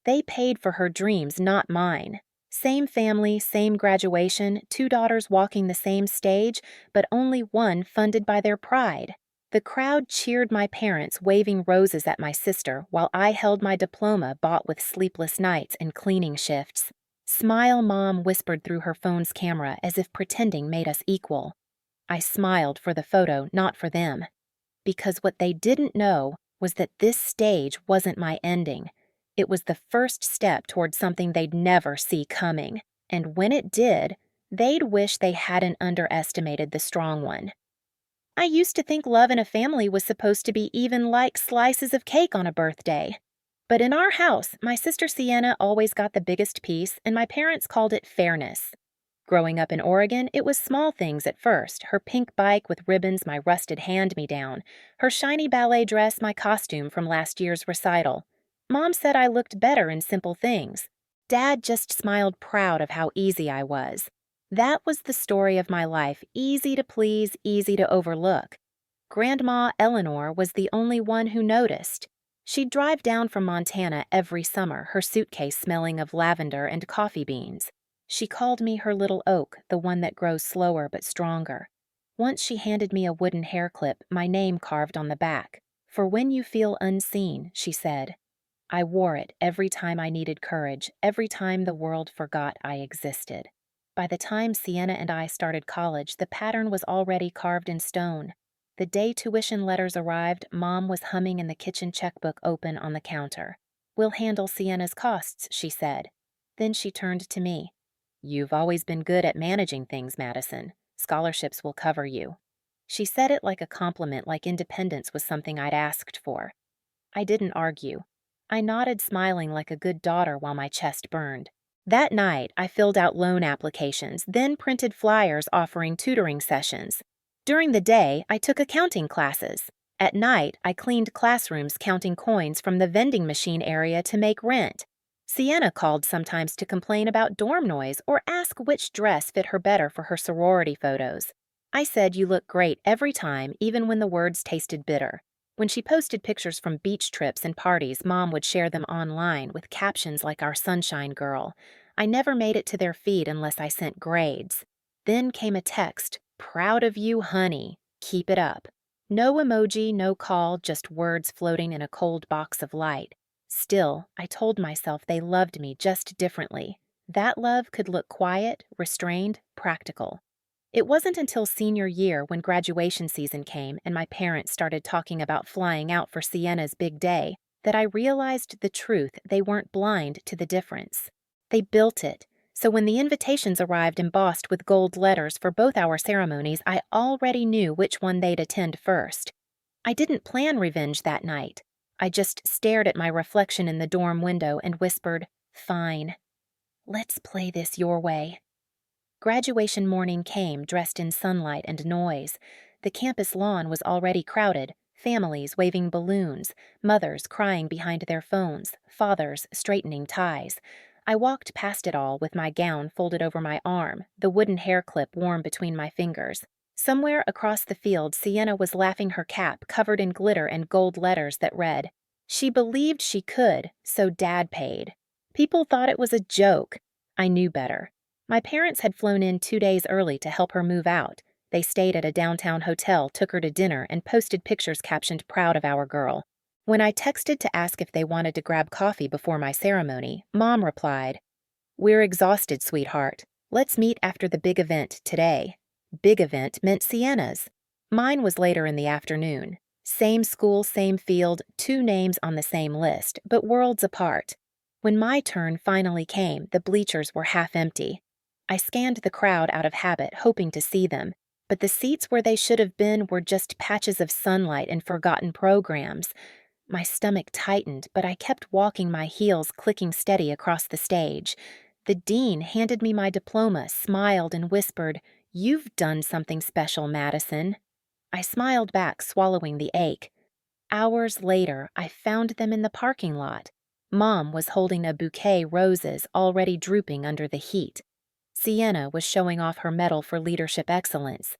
They paid for her dreams, not mine. Same family, same graduation, two daughters walking the same stage, but only one funded by their pride. The crowd cheered my parents, waving roses at my sister, while I held my diploma bought with sleepless nights and cleaning shifts. "Smile, Mom," whispered through her phone's camera as if pretending made us equal. I smiled for the photo, not for them. Because what they didn't know was that this stage wasn't my ending. It was the first step toward something they'd never see coming. And when it did, they'd wish they hadn't underestimated the strong one. I used to think love in a family was supposed to be even like slices of cake on a birthday. But in our house, my sister Sienna always got the biggest piece, and my parents called it fairness. Growing up in Oregon, it was small things at first: her pink bike with ribbons, my rusted hand-me-down; her shiny ballet dress, my costume from last year's recital. Mom said I looked better in simple things. Dad just smiled proud of how easy I was. That was the story of my life, easy to please, easy to overlook. Grandma Eleanor was the only one who noticed. She'd drive down from Montana every summer, her suitcase smelling of lavender and coffee beans. She called me her little oak, the one that grows slower but stronger. Once she handed me a wooden hair clip, my name carved on the back. "For when you feel unseen," she said. I wore it every time I needed courage, every time the world forgot I existed. By the time Sienna and I started college, the pattern was already carved in stone. The day tuition letters arrived, Mom was humming in the kitchen checkbook open on the counter. "We'll handle Sienna's costs," she said. Then she turned to me. "You've always been good at managing things, Madison. Scholarships will cover you." She said it like a compliment, like independence was something I'd asked for. I didn't argue. I nodded, smiling like a good daughter while my chest burned. That night, I filled out loan applications, then printed flyers offering tutoring sessions. During the day, I took accounting classes. At night, I cleaned classrooms counting coins from the vending machine area to make rent. Sienna called sometimes to complain about dorm noise or ask which dress fit her better for her sorority photos. I said, "You look great" every time, even when the words tasted bitter. When she posted pictures from beach trips and parties, Mom would share them online with captions like "Our Sunshine Girl." I never made it to their feed unless I sent grades. Then came a text: "Proud of you, honey. Keep it up." No emoji, no call, just words floating in a cold box of light. Still, I told myself they loved me just differently. That love could look quiet, restrained, practical. It wasn't until senior year, when graduation season came and my parents started talking about flying out for Sienna's big day, that I realized the truth. They weren't blind to the difference. They built it. So when the invitations arrived embossed with gold letters for both our ceremonies, I already knew which one they'd attend first. I didn't plan revenge that night. I just stared at my reflection in the dorm window and whispered, "Fine. Let's play this your way." Graduation morning came, dressed in sunlight and noise. The campus lawn was already crowded, families waving balloons, mothers crying behind their phones, fathers straightening ties. I walked past it all with my gown folded over my arm, the wooden hair clip warm between my fingers. Somewhere across the field, Sienna was laughing, her cap covered in glitter and gold letters that read, "She believed she could, so Dad paid." People thought it was a joke. I knew better. My parents had flown in 2 days early to help her move out. They stayed at a downtown hotel, took her to dinner, and posted pictures captioned "Proud of our girl." When I texted to ask if they wanted to grab coffee before my ceremony, Mom replied, "We're exhausted, sweetheart. Let's meet after the big event today." Big event meant Sienna's. Mine was later in the afternoon. Same school, same field, 2 names on the same list, but worlds apart. When my turn finally came, the bleachers were half empty. I scanned the crowd out of habit, hoping to see them, but the seats where they should have been were just patches of sunlight and forgotten programs. My stomach tightened, but I kept walking, my heels clicking steady across the stage. The dean handed me my diploma, smiled, and whispered, "You've done something special, Madison." I smiled back, swallowing the ache. Hours later, I found them in the parking lot. Mom was holding a bouquet roses already drooping under the heat. Sienna was showing off her medal for leadership excellence.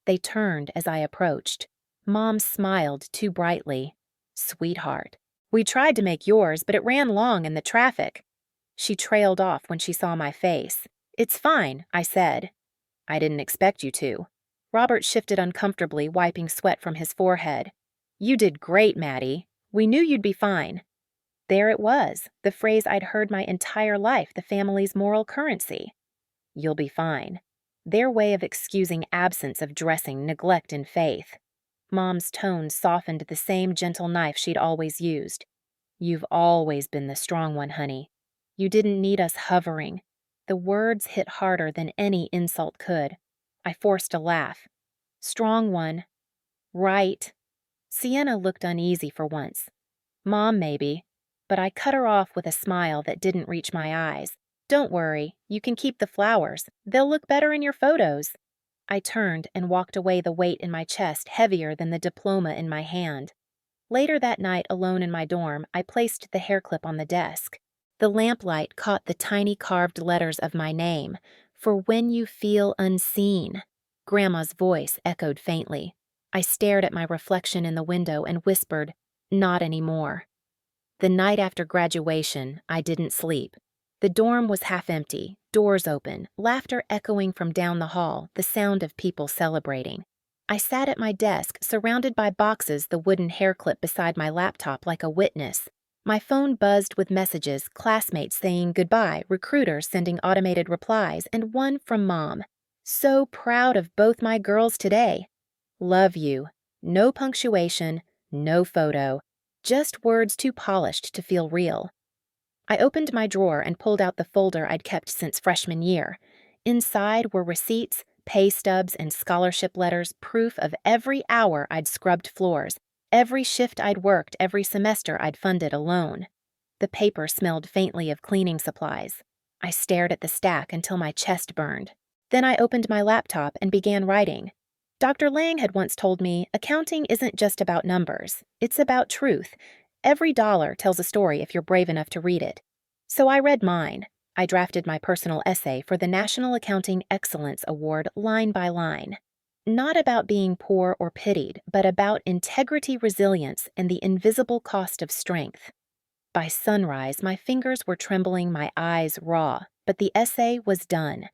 They turned as I approached. Mom smiled too brightly. "Sweetheart, We tried to make yours, but it ran long in the traffic. She trailed off when she saw my face. It's fine, I said. I didn't expect you to. Robert shifted uncomfortably, wiping sweat from his forehead. You did great, Maddie. We knew you'd be fine. There it was, the phrase I'd heard my entire life, the family's moral currency. You'll be fine. Their way of excusing absence of dressing, neglect, and faith. Mom's tone softened the same gentle knife she'd always used. You've always been the strong one, honey. You didn't need us hovering. The words hit harder than any insult could. I forced a laugh. Strong one. Right. Sienna looked uneasy for once. Mom, maybe. But I cut her off with a smile that didn't reach my eyes. Don't worry, you can keep the flowers. They'll look better in your photos. I turned and walked away, the weight in my chest heavier than the diploma in my hand. Later that night, alone in my dorm, I placed the hair clip on the desk. The lamplight caught the tiny carved letters of my name, for when you feel unseen. Grandma's voice echoed faintly. I stared at my reflection in the window and whispered, not anymore. The night after graduation, I didn't sleep. The dorm was half empty, doors open, laughter echoing from down the hall, the sound of people celebrating. I sat at my desk, surrounded by boxes, the wooden hair clip beside my laptop like a witness. My phone buzzed with messages, classmates saying goodbye, recruiters sending automated replies, and one from Mom. So proud of both my girls today. Love you. No punctuation, no photo, just words too polished to feel real. I opened my drawer and pulled out the folder I'd kept since freshman year. Inside were receipts, pay stubs, and scholarship letters, proof of every hour I'd scrubbed floors, every shift I'd worked, every semester I'd funded alone. The paper smelled faintly of cleaning supplies. I stared at the stack until my chest burned. Then I opened my laptop and began writing. Dr. Lang had once told me, accounting isn't just about numbers, it's about truth. Every dollar tells a story if you're brave enough to read it. So I read mine. I drafted my personal essay for the National Accounting Excellence Award line by line. Not about being poor or pitied, but about integrity, resilience, and the invisible cost of strength. By sunrise, my fingers were trembling, my eyes raw, but the essay was done.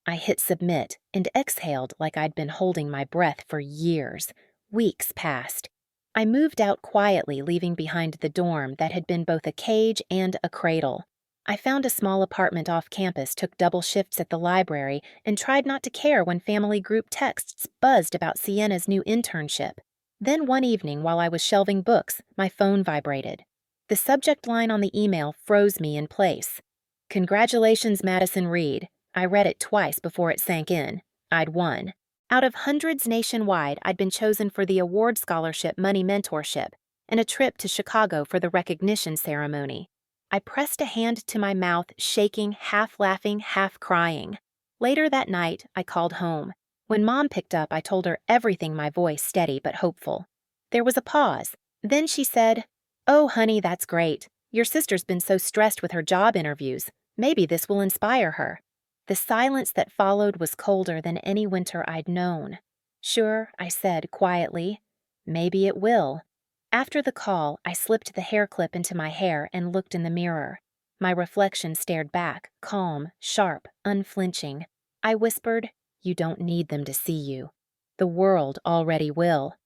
I hit submit and exhaled like I'd been holding my breath for years. Weeks passed. I moved out quietly, leaving behind the dorm that had been both a cage and a cradle. I found a small apartment off campus, took double shifts at the library, and tried not to care when family group texts buzzed about Sienna's new internship. Then one evening, while I was shelving books, my phone vibrated. The subject line on the email froze me in place. Congratulations, Madison Reed. I read it twice before it sank in. I'd won. Out of hundreds nationwide, I'd been chosen for the award scholarship money mentorship and a trip to Chicago for the recognition ceremony. I pressed a hand to my mouth, shaking, half laughing, half crying. Later that night, I called home. When Mom picked up, I told her everything, my voice steady but hopeful. There was a pause. Then she said, "Oh, honey, that's great. Your sister's been so stressed with her job interviews. Maybe this will inspire her." The silence that followed was colder than any winter I'd known. "Sure," I said quietly. "Maybe it will." After the call, I slipped the hair clip into my hair and looked in the mirror. My reflection stared back, calm, sharp, unflinching. I whispered, "You don't need them to see you. The world already will."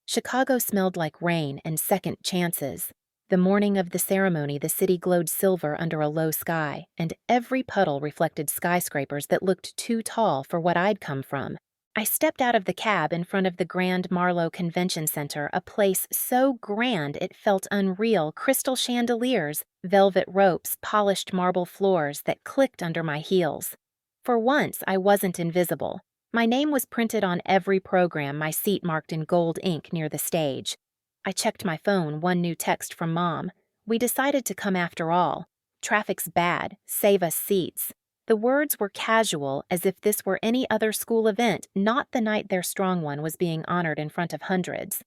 Chicago smelled like rain and second chances. The morning of the ceremony, the city glowed silver under a low sky, and every puddle reflected skyscrapers that looked too tall for what I'd come from. I stepped out of the cab in front of the Grand Marlowe Convention Center, a place so grand it felt unreal, crystal chandeliers, velvet ropes, polished marble floors that clicked under my heels. For once, I wasn't invisible. My name was printed on every program, my seat marked in gold ink near the stage. I checked my phone, one new text from Mom. "We decided to come after all. Traffic's bad. Save us seats." The words were casual, as if this were any other school event, not the night their strong one was being honored in front of hundreds.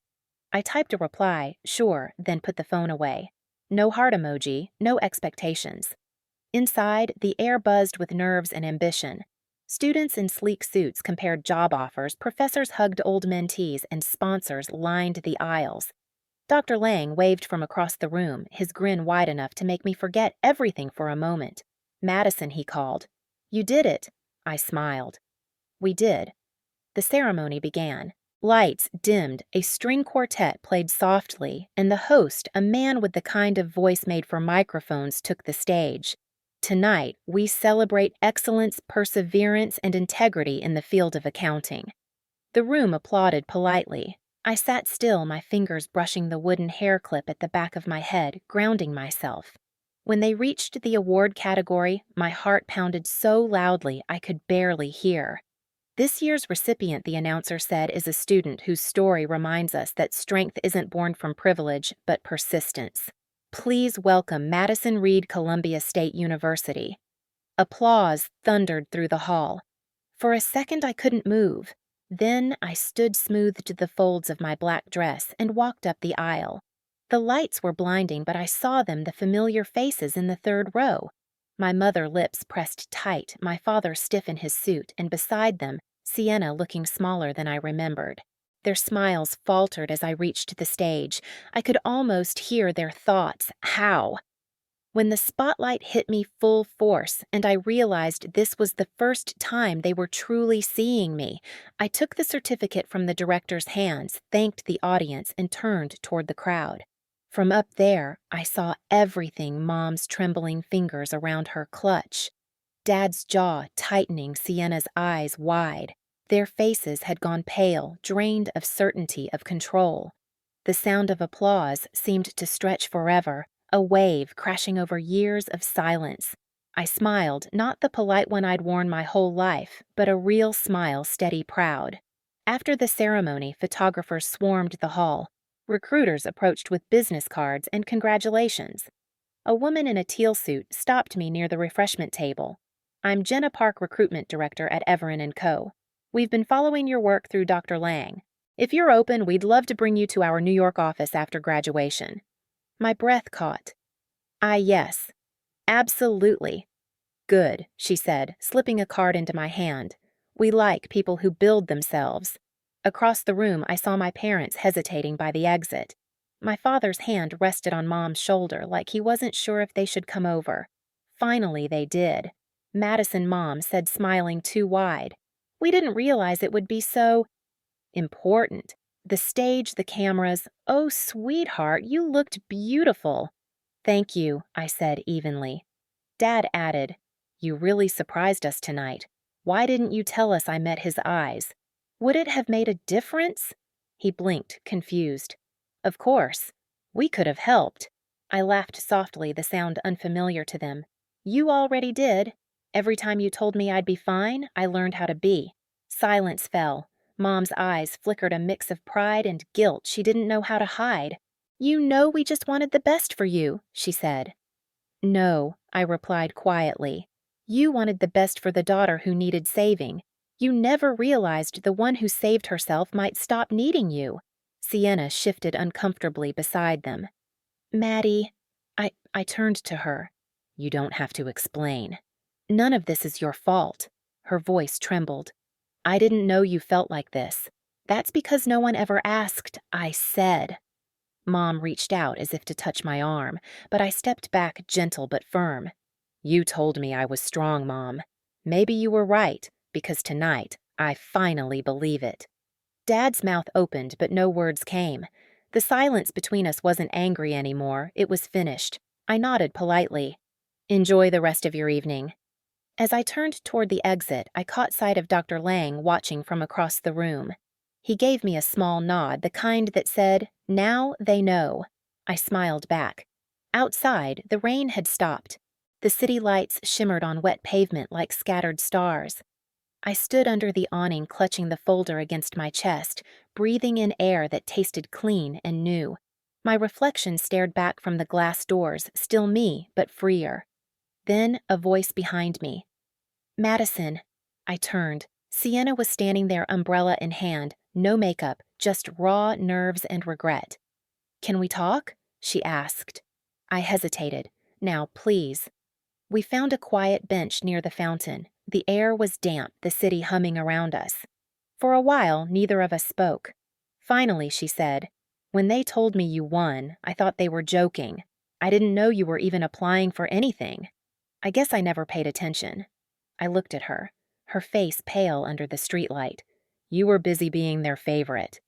I typed a reply, "Sure," then put the phone away. No heart emoji, no expectations. Inside, the air buzzed with nerves and ambition. Students in sleek suits compared job offers, professors hugged old mentees, and sponsors lined the aisles. Dr. Lang waved from across the room, his grin wide enough to make me forget everything for a moment. "Madison," he called. "You did it." I smiled. We did. The ceremony began. Lights dimmed, a string quartet played softly, and the host, a man with the kind of voice made for microphones, took the stage. "Tonight, we celebrate excellence, perseverance, and integrity in the field of accounting." The room applauded politely. I sat still, my fingers brushing the wooden hair clip at the back of my head, grounding myself. When they reached the award category, my heart pounded so loudly I could barely hear. "This year's recipient," the announcer said, "is a student whose story reminds us that strength isn't born from privilege, but persistence. Please welcome Madison Reed, Columbia State University." Applause thundered through the hall. For a second I couldn't move. Then I smoothed the folds of my black dress and walked up the aisle. The lights were blinding, but I saw them, the familiar faces in the third row. My mother lips pressed tight, my father stiff in his suit, and beside them, Sienna looking smaller than I remembered. Their smiles faltered as I reached the stage. I could almost hear their thoughts. How? When the spotlight hit me full force and I realized this was the first time they were truly seeing me, I took the certificate from the director's hands, thanked the audience, and turned toward the crowd. From up there, I saw everything, Mom's trembling fingers around her clutch. Dad's jaw tightening, Sienna's eyes wide. Their faces had gone pale, drained of certainty, of control. The sound of applause seemed to stretch forever, a wave crashing over years of silence. I smiled, not the polite one I'd worn my whole life, but a real smile, steady, proud. After the ceremony, photographers swarmed the hall. Recruiters approached with business cards and congratulations. A woman in a teal suit stopped me near the refreshment table. "I'm Jenna Park, recruitment director at Everin & Co. We've been following your work through Dr. Lang. If you're open, we'd love to bring you to our New York office after graduation." My breath caught. Yes. Absolutely." "Good," she said, slipping a card into my hand. "We like people who build themselves." Across the room, I saw my parents hesitating by the exit. My father's hand rested on Mom's shoulder like he wasn't sure if they should come over. Finally, they did. Madison, Mom said, smiling too wide. "We didn't realize it would be so important. The stage, the cameras. Oh, sweetheart, you looked beautiful." "Thank you," I said evenly. Dad added, "You really surprised us tonight. Why didn't you tell us?" I met his eyes. "Would it have made a difference?" He blinked, confused. "Of course. We could have helped." I laughed softly, the sound unfamiliar to them. "You already did. Every time you told me I'd be fine, I learned how to be." Silence fell. Mom's eyes flickered a mix of pride and guilt she didn't know how to hide. "You know we just wanted the best for you," she said. "No," I replied quietly. "You wanted the best for the daughter who needed saving. You never realized the one who saved herself might stop needing you." Sienna shifted uncomfortably beside them. "Maddie," I turned to her. "You don't have to explain. None of this is your fault." Her voice trembled. "I didn't know you felt like this. That's because no one ever asked. I said." Mom reached out as if to touch my arm, but I stepped back, gentle but firm. "You told me I was strong, Mom. Maybe you were right, because tonight I finally believe it." Dad's mouth opened, but no words came. The silence between us wasn't angry anymore. It was finished. I nodded politely. "Enjoy the rest of your evening." As I turned toward the exit, I caught sight of Dr. Lang watching from across the room. He gave me a small nod, the kind that said, "Now they know." I smiled back. Outside, the rain had stopped. The city lights shimmered on wet pavement like scattered stars. I stood under the awning, clutching the folder against my chest, breathing in air that tasted clean and new. My reflection stared back from the glass doors, still me, but freer. Then a voice behind me. "Madison." I turned. Sienna was standing there, umbrella in hand, no makeup, just raw nerves and regret. "Can we talk?" she asked. I hesitated. "Now, please." We found a quiet bench near the fountain. The air was damp, the city humming around us. For a while, neither of us spoke. Finally, she said, When they told me you won, I thought they were joking. I didn't know you were even applying for anything. I guess I never paid attention. I looked at her, her face pale under the streetlight. You were busy being their favorite.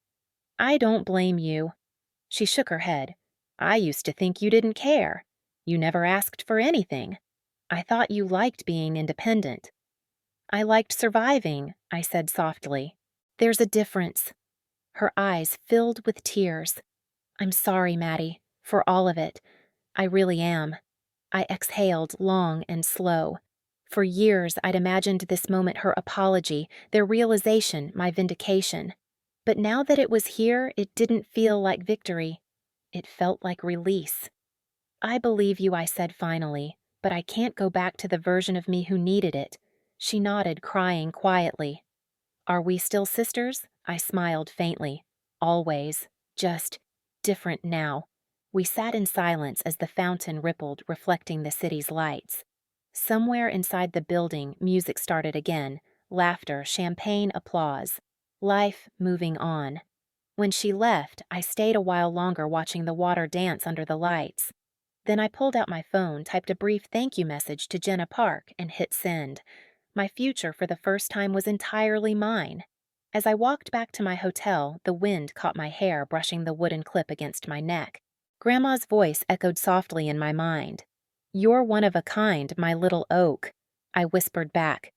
I don't blame you. She shook her head. I used to think you didn't care. You never asked for anything. I thought you liked being independent. I liked surviving, I said softly. There's a difference. Her eyes filled with tears. I'm sorry, Maddie, for all of it. I really am. I exhaled long and slow. For years, I'd imagined this moment her apology, their realization, my vindication. But now that it was here, it didn't feel like victory. It felt like release. I believe you, I said finally, but I can't go back to the version of me who needed it. She nodded, crying quietly. Are we still sisters? I smiled faintly. Always. Just different now. We sat in silence as the fountain rippled, reflecting the city's lights. Somewhere inside the building, music started again. Laughter, champagne, applause. Life moving on. When she left, I stayed a while longer watching the water dance under the lights. Then I pulled out my phone, typed a brief thank you message to Jenna Park, and hit send. My future for the first time was entirely mine. As I walked back to my hotel, the wind caught my hair brushing the wooden clip against my neck. Grandma's voice echoed softly in my mind. You're one of a kind, my little oak. I whispered back.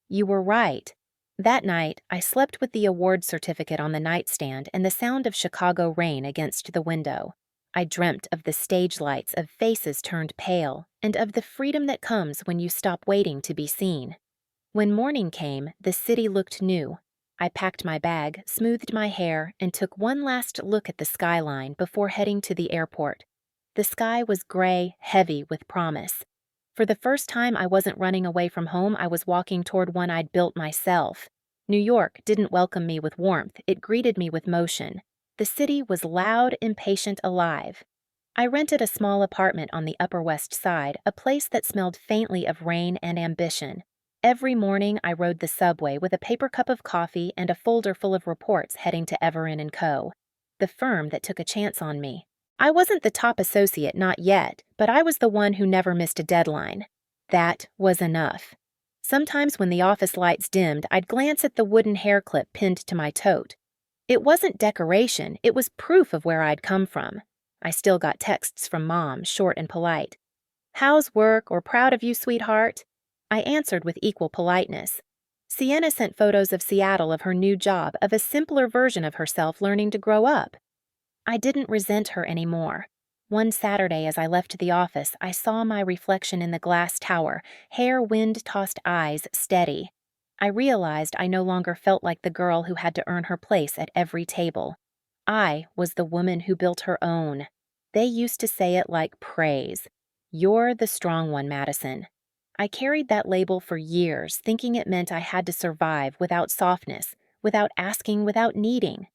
You were right. That night, I slept with the award certificate on the nightstand and the sound of Chicago rain against the window. I dreamt of the stage lights, of faces turned pale, and of the freedom that comes when you stop waiting to be seen. When morning came, the city looked new. I packed my bag, smoothed my hair, and took one last look at the skyline before heading to the airport. The sky was gray, heavy with promise. For the first time, I wasn't running away from home, I was walking toward one I'd built myself. New York didn't welcome me with warmth, it greeted me with motion. The city was loud, impatient, alive. I rented a small apartment on the Upper West Side, a place that smelled faintly of rain and ambition. Every morning, I rode the subway with a paper cup of coffee and a folder full of reports heading to Everin & Co., the firm that took a chance on me. I wasn't the top associate, not yet, but I was the one who never missed a deadline. That was enough. Sometimes when the office lights dimmed, I'd glance at the wooden hair clip pinned to my tote. It wasn't decoration, it was proof of where I'd come from. I still got texts from Mom, short and polite. How's work, or proud of you, sweetheart? I answered with equal politeness. Sienna sent photos of Seattle, of her new job, of a simpler version of herself learning to grow up. I didn't resent her anymore. One Saturday as I left the office, I saw my reflection in the glass tower, hair wind-tossed eyes steady. I realized I no longer felt like the girl who had to earn her place at every table. I was the woman who built her own. They used to say it like praise. You're the strong one, Madison. I carried that label for years, thinking it meant I had to survive without softness, without asking, without needing.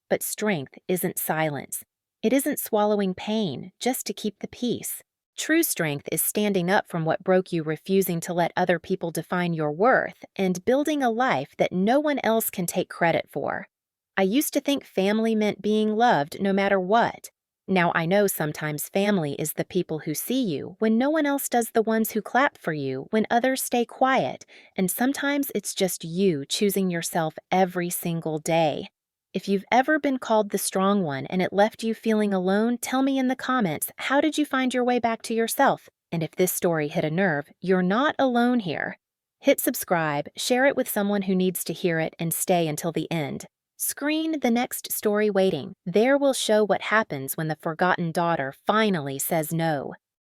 But strength isn't silence. It isn't swallowing pain just to keep the peace. True strength is standing up from what broke you, refusing to let other people define your worth, and building a life that no one else can take credit for. I used to think family meant being loved no matter what. Now I know sometimes family is the people who see you when no one else does, the ones who clap for you when others stay quiet, and sometimes it's just you choosing yourself every single day. If you've ever been called the strong one and it left you feeling alone, tell me in the comments, how did you find your way back to yourself? And if this story hit a nerve, you're not alone here. Hit subscribe, share it with someone who needs to hear it, and stay until the end. Screen the next story waiting. There we'll show what happens when the forgotten daughter finally says no.